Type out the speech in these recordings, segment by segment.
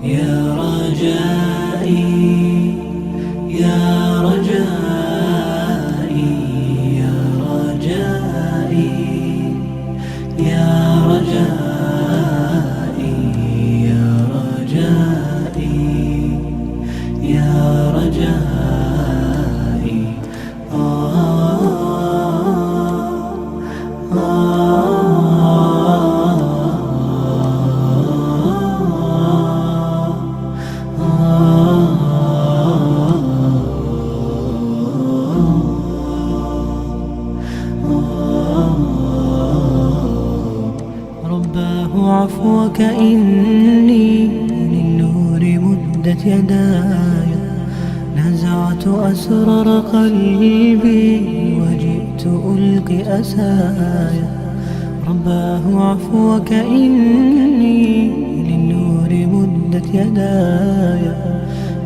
يا رجائي يا رجائي يا رجائي يا رجائي يا رجائي يا رجائي رباه عفوك إني للنور مدت يداي، نزعت أسرار قلبي وجئت ألقي أسايا. رباه عفوك إني للنور مدت يداي،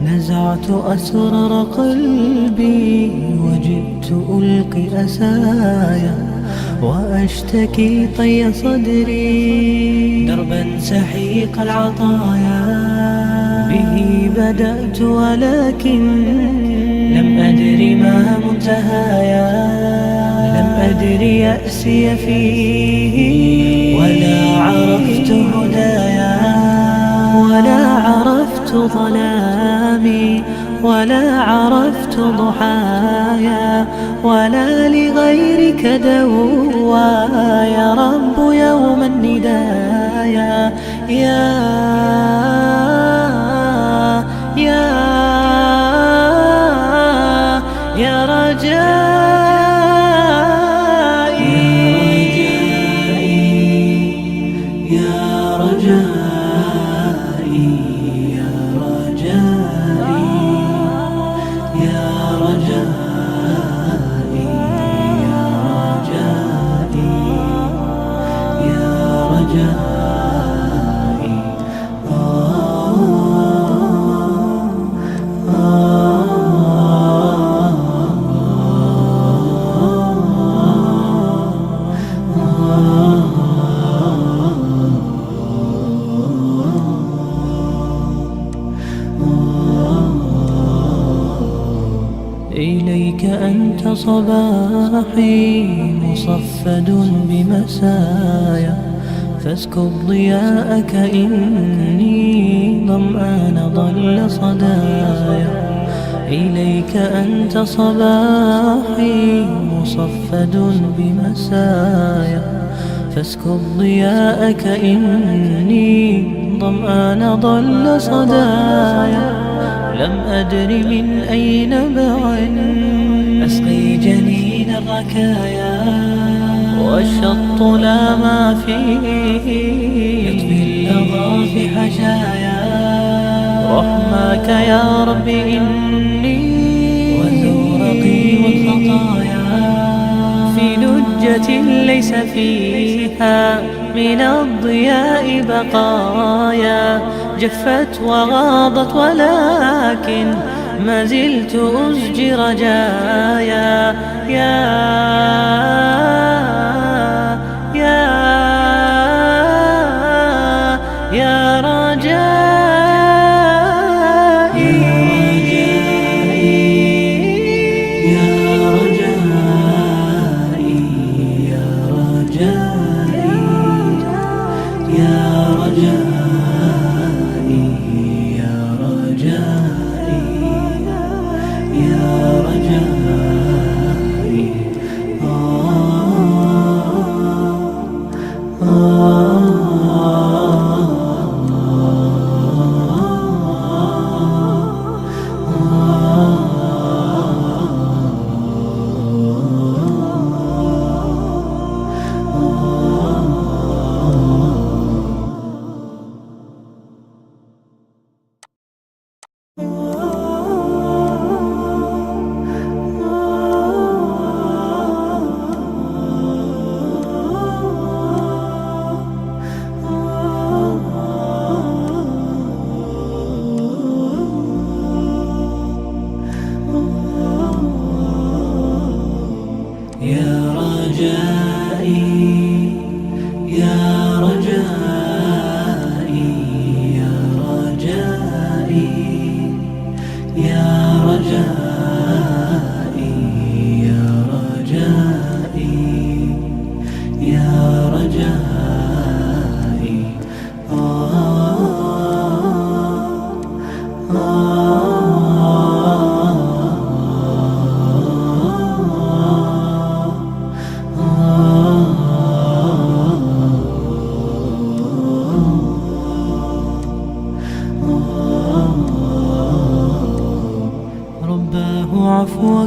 نزعت أسرار قلبي وجئت ألقي أسايا. وأشتكي طي صدري دربا سحيق العطايا، به بدأت ولكن لم أدر ما منتهايا. لم أدر يأسي فيه ولا عرفت هدايا، ولا عرفت ظلامي ولا عرفت ضحايا، ولا لغيرك دوايا. رب يوم الندايا يا رجائي يا رجائي يا رجائي يا رجائي يا رجائي يا رجائي إليك أنت صباحي مصفد بمسايا، فاسكب ضياءك إني ظمآن ضل صدايا. إليك أنت صباحي مصفد بمسايا، فاسكب ضياءك إني ظمآن ضل صدايا. لم أدر من أي نبع أسقي جنين الركايا، والشط لا ما فيه يطفي اللظى في حشايا. رحماك يا رب إني وزورقي والخطايا، في لجة ليس فيها من الضياء بقايا. جفت وغاضت ولكن ما زلت أزجي رجايا. يا رجائي يا رجائي يا رجائي يا رجائي يا رجائي يا رجائي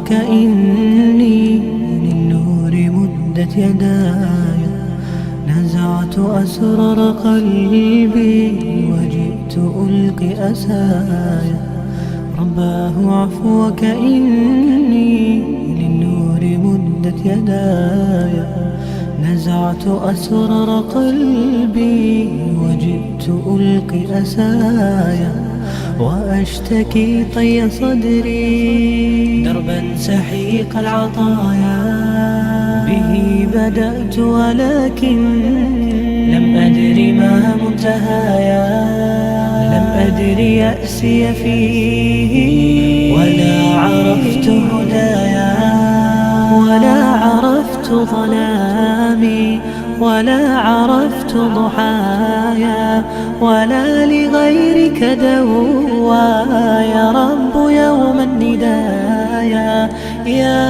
وكأني للنور مدت يداي، نزعت أسرار قلبي وجئت ألقي أساي. رباه عفوك إني للنور مدت يداي، نزعت أسرار قلبي وجئت ألقي أساي. وأشتكي طي صدري دربا سحيق العطايا، به بدأت ولكن لم أدر ما منتهايا. لم أدر يأسي فيه ولا عرفت هدايا، ولا عرفت ظلامي ولا عرفت ضحايا، ولا لغيرك دوايا. رب يوم الندايا يا